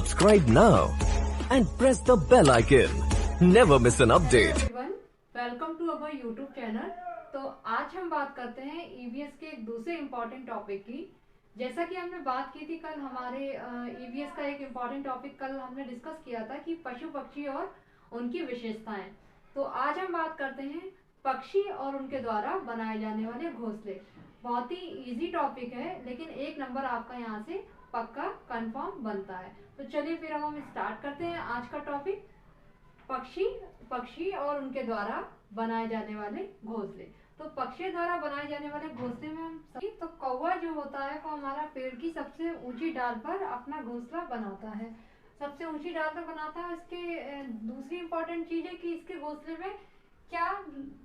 Subscribe now and press the bell icon. Never miss an update. Welcome to our YouTube channel. तो आज हम बात करते हैं ईवीएस के एक दूसरे इम्पोर्टेंट टॉपिक की। जैसा कि हमने बात की थी कल, हमारे ईवीएस का एक इम्पोर्टेंट टॉपिक कल हमने डिस्कस किया था कि पशु पक्षी और उनकी विशेषताएं। तो आज हम बात करते हैं पक्षी और उनके द्वारा बनाए जाने वाले घोंसले। बहुत ही इजी टॉपिक है, लेकिन एक नंबर आपका यहाँ से पक्का कंफर्म बनता है। तो चलिए फिर हम स्टार्ट करते हैं आज का टॉपिक, पक्षी और उनके द्वारा बनाए जाने वाले घोंसले। तो पक्षी द्वारा बनाए जाने वाले घोंसले में हम सभी, तो कौवा जो होता है वो हमारा पेड़ की सबसे ऊंची डाल पर अपना घोंसला बनाता है। सबसे ऊंची डाल पर बनाता है। इसके दूसरी इंपॉर्टेंट चीज है कि इसके घोंसले में क्या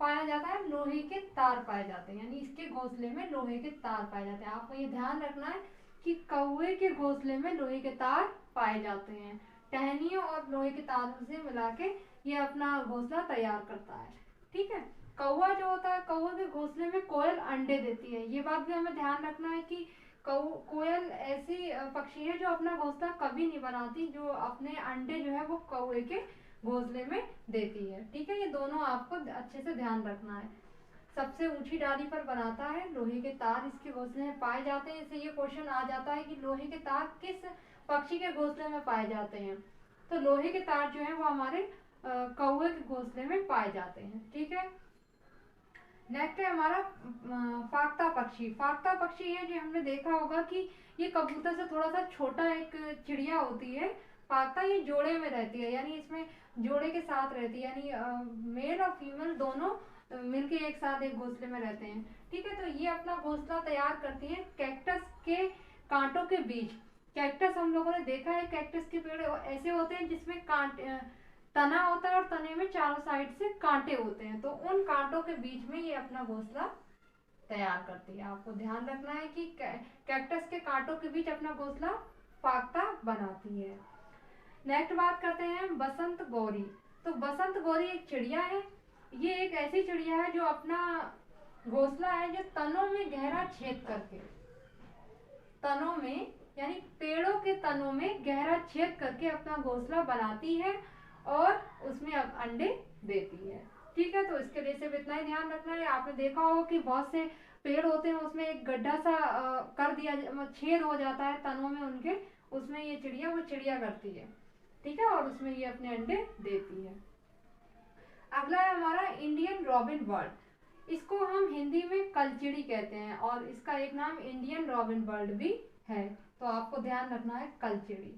पाया जाता है, लोहे के तार पाए जाते हैं। यानी इसके घोंसले में लोहे के तार पाए जाते हैं। आपको ये ध्यान रखना है कि कौवे के घोंसले में लोहे के तार पाए जाते हैं। टहनियों और लोहे के तारों से मिला के ये अपना घोंसला तैयार करता है। ठीक है। कौवा जो होता है, कौवे के घोंसले में कोयल अंडे देती है। ये बात भी हमें ध्यान रखना है कि कोयल ऐसी पक्षी है जो अपना घोंसला कभी नहीं बनाती, जो अपने अंडे जो है वो कौवे के घोंसले में देती है। ठीक है, ये दोनों आपको अच्छे से ध्यान रखना है। सबसे ऊंची डाली पर बनाता है, लोहे के तार इसके घोंसले में पाए जाते हैं। इससे ये क्वेश्चन आ जाता है कि लोहे के तार किस पक्षी के घोंसले में पाए जाते हैं। तो लोहे के तार जो है वो हमारे कौवे के घोंसले में पाए जाते हैं। ठीक है। नेक्स्ट है हमारा फाख्ता पक्षी। फाख्ता पक्षी है जो हमने देखा होगा कि ये कबूतर से थोड़ा सा छोटा एक चिड़िया होती है। फाख्ता ये जोड़े में रहती है, यानी इसमें जोड़े के साथ रहती है, यानी मेल और फीमेल दोनों मिलके एक साथ एक घोंसले में रहते हैं। ठीक है। तो ये अपना घोंसला तैयार करती है कैक्टस के कांटों के बीच। कैक्टस हम लोगों ने देखा है, कैक्टस के पेड़ ऐसे होते हैं जिसमें तना होता है और तने में चारों साइड से कांटे होते हैं। तो उन कांटों के बीच में ये अपना घोंसला तैयार करती है। आपको ध्यान रखना है कि कैक्टस के कांटों के बीच अपना घोंसला फाख्ता बनाती है। नेक्स्ट बात करते हैं बसंत गौरी। तो बसंत गौरी एक चिड़िया है। ये एक ऐसी चिड़िया है जो अपना घोंसला है जो तनों में गहरा छेद करके, तनों में यानी पेड़ों के तनों में गहरा छेद करके अपना घोंसला बनाती है और उसमें अब अंडे देती है। ठीक है। तो इसके लिए सिर्फ इतना ही ध्यान रखना है। आपने देखा होगा कि बहुत से पेड़ होते हैं उसमें एक गड्ढा सा कर दिया, छेद हो जाता है तनों में उनके, उसमें ये चिड़िया वो चिड़िया करती है। ठीक है। और उसमें ये अपने अंडे देती है। अगला है हमारा इंडियन रॉबिन बर्ड। इसको हम हिंदी में कलचिड़ी कहते हैं और इसका एक नाम इंडियन रॉबिन बर्ड भी है। तो आपको ध्यान रखना है कलचिड़ी।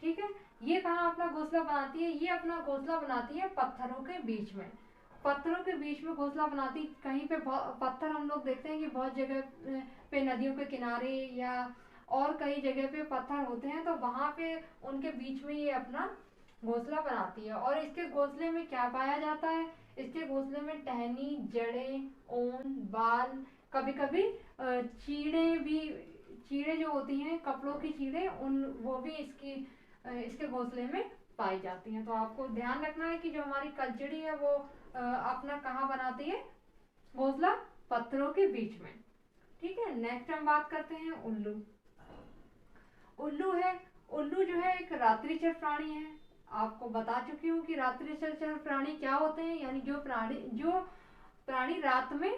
ठीक है। ये कहाँ अपना घोंसला बनाती है, ये अपना घोंसला बनाती है पत्थरों के बीच में। पत्थरों के बीच में घोंसला बनाती, कहीं पे पत्थर हम लोग देखते हैं कि बहुत जगह पे नदियों के किनारे या और कई जगह पे पत्थर होते हैं, तो वहां पे उनके बीच में ये अपना घोंसला बनाती है। और इसके घोंसले में क्या पाया जाता है, इसके घोंसले में टहनी, जड़ें, ऊन, बाल, कभी कभी चीड़े जो होती हैं, कपड़ों की चीड़े, उन वो भी इसके घोंसले में पाई जाती हैं। तो आपको ध्यान रखना है कि जो हमारी कलचिड़ी है वो अपना कहाँ बनाती है घोंसला, पत्थरों के बीच में। ठीक है। नेक्स्ट हम बात करते हैं उल्लू। उल्लू है, उल्लू जो है एक रात्रिचर प्राणी है। आपको बता चुकी हूँ कि रात्रिचर प्राणी क्या होते हैं, यानी जो प्राणी रात में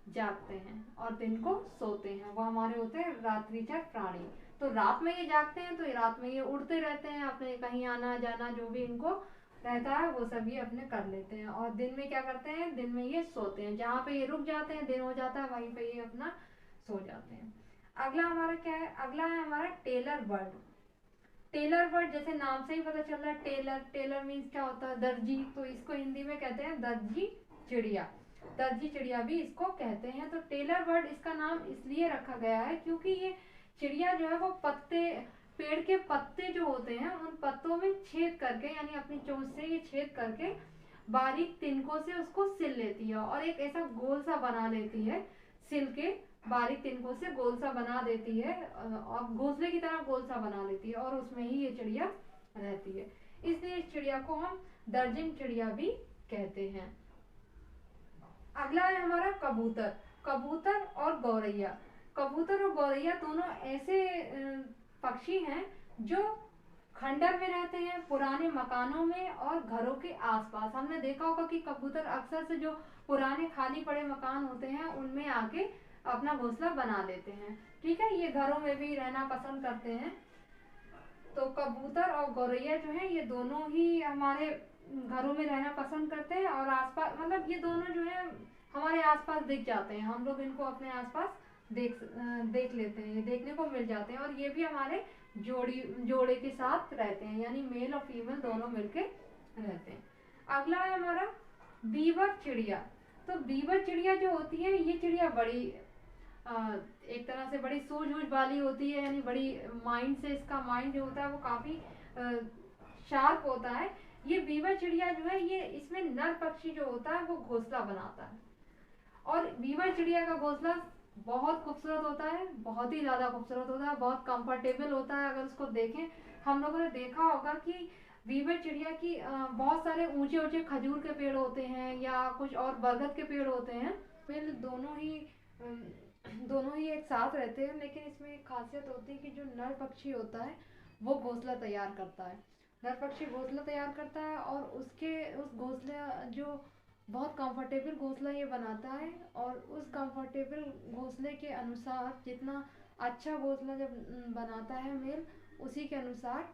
जागते हैं और दिन को सोते हैं, वो हमारे होते हैं रात्रिचर प्राणी। तो रात में ये जागते हैं तो रात में ये उड़ते रहते हैं, अपने कहीं आना जाना जो भी इनको रहता है वो सब ये अपने कर लेते हैं। और दिन में क्या करते हैं, दिन में ये सोते हैं। जहाँ पे ये रुक जाते हैं, दिन हो जाता है, वहीं पे ये अपना सो जाते हैं। अगला हमारा क्या है, अगला है हमारा टेलर बर्ड। टेलर बर्ड जैसे नाम से ही पता चल रहा है, टेलर मीन्स क्या होता है, दर्जी। तो इसको हिंदी में कहते हैं दर्जी चिड़िया। दर्जी चिड़िया भी इसको कहते हैं। तो टेलर बर्ड इसका नाम इसलिए रखा गया है क्योंकि ये चिड़िया जो है वो पेड़ के पत्ते जो होते हैं उन पत्तों में छेद करके, यानी अपनी चोंच से ये छेद करके बारीक तिनकों से उसको सिल लेती है और एक ऐसा गोल सा बना लेती है। सिल के बारीक तिनकों से गोल सा बना देती है और घोंसले की तरह गोल सा बना लेती है और उसमें ही ये चिड़िया रहती है। इसलिए इस चिड़िया को हम दर्जन चिड़िया भी कहते हैं। अगला है हमारा कबूतर। कबूतर और गौरैया। कबूतर और गौरैया दोनों ऐसे पक्षी हैं जो खंडर में रहते हैं, पुराने मकानों में और घरों के आसपास। हमने देखा होगा कि कबूतर अक्सर से जो पुराने खाली पड़े मकान होते हैं उनमें आके अपना घोंसला बना लेते हैं। ठीक है, ये घरों में भी रहना पसंद करते हैं। तो कबूतर और गौरैया जो है ये दोनों ही हमारे घरों में रहना पसंद करते हैं और आसपास, मतलब ये दोनों जो है हमारे आसपास दिख जाते हैं। हम लोग इनको अपने आसपास देख लेते हैं, ये देखने को मिल जाते हैं। और ये भी हमारे जोड़े के साथ रहते हैं, यानी मेल और फीमेल दोनों मिलके रहते हैं। अगला है हमारा बीवर चिड़िया। तो बीवर चिड़िया जो होती है, ये चिड़िया बड़ी एक तरह से बड़ी सूझबूझ वाली होती है, यानी बड़ी माइंड से, इसका माइंड जो होता है वो काफी शार्प होता है। ये बीवर चिड़िया जो है, ये इसमें नर पक्षी जो होता है वो घोंसला बनाता है। और बीवर चिड़िया का घोंसला बहुत खूबसूरत होता है, बहुत ही ज्यादा खूबसूरत होता है, बहुत कंफर्टेबल होता है। अगर उसको देखें, हम लोगों ने देखा होगा कि बीवर चिड़िया की बहुत सारे ऊंचे ऊंचे खजूर के पेड़ होते हैं या कुछ और बरगद के पेड़ होते हैं। फिर दोनों ही एक साथ रहते हैं, लेकिन इसमें एक खासियत होती है कि जो नर पक्षी होता है वो घोंसला तैयार करता है। नर पक्षी घोंसला तैयार करता है और उस घोंसले जो बहुत कंफर्टेबल घोंसला ये बनाता है, और उस कंफर्टेबल घोंसले के अनुसार, जितना अच्छा घोंसला जब बनाता है मेल, उसी के अनुसार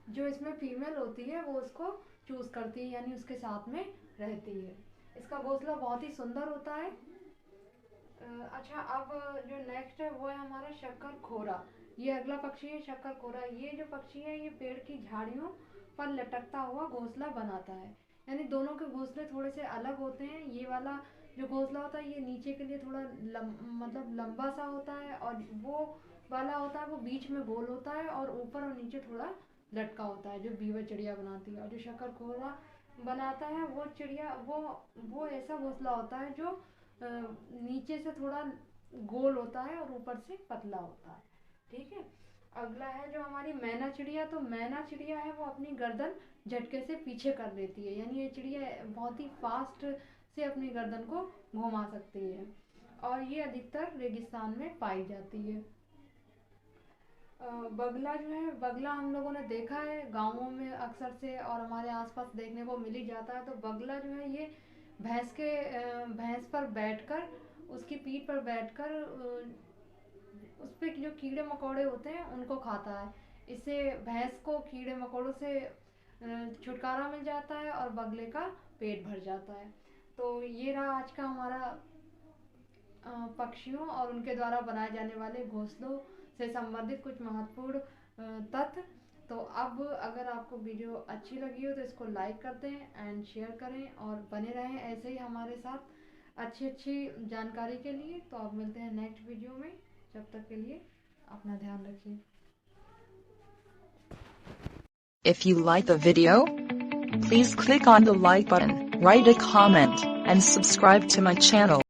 जो इसमें फीमेल होती है वो उसको चूज करती है, यानी उसके साथ में रहती है। इसका घोंसला बहुत ही सुंदर होता है। अच्छा, अब जो नेक्स्ट है वो है हमारा शक्कर खोरा। ये अगला पक्षी है शक्कर खोरा। ये जो पक्षी है ये पेड़ की झाड़ियों पर लटकता हुआ घोंसला बनाता है, यानी दोनों के घोंसले थोड़े से अलग होते हैं। ये वाला जो घोंसला होता है ये नीचे के लिए थोड़ा मतलब लंबा सा होता है, और वो वाला होता है वो बीच में गोल होता है और ऊपर और नीचे थोड़ा लटका होता है, जो बीवर चिड़िया बनाती है। और जो शक्कर खोरा बनाता है वो चिड़िया वो ऐसा घोंसला होता है जो नीचे से थोड़ा गोल होता है और ऊपर से पतला होता है। ठीक है, अगला है जो हमारी मैना चिड़िया। तो मैना चिड़िया है वो अपनी गर्दन झटके से पीछे कर लेती है, यानी ये चिड़िया बहुत ही फास्ट से अपनी गर्दन को घुमा सकती है, और ये अधिकतर रेगिस्तान में पाई जाती है। बगला जो है, बगला हम लोगों ने देखा है गाँवों में अक्सर से, और हमारे आसपास देखने को मिल ही जाता है। तो बगला जो है ये भैंस पर बैठकर, उसकी पीठ पर बैठकर उस पे जो कीड़े मकोड़े होते हैं उनको खाता है। इससे भैंस को कीड़े मकोड़ों से छुटकारा मिल जाता है और बगले का पेट भर जाता है। तो ये रहा आज का हमारा पक्षियों और उनके द्वारा बनाए जाने वाले घोंसलों से संबंधित कुछ महत्वपूर्ण तथ्य। तो अब अगर आपको वीडियो अच्छी लगी हो तो इसको लाइक कर दें एंड शेयर करें, और बने रहें ऐसे ही हमारे साथ अच्छी जानकारी के लिए। तो अब मिलते हैं नेक्स्ट वीडियो में, जब तक के लिए अपना ध्यान रखिए। If you like the video, please click on the like button, write a comment, and subscribe to my channel.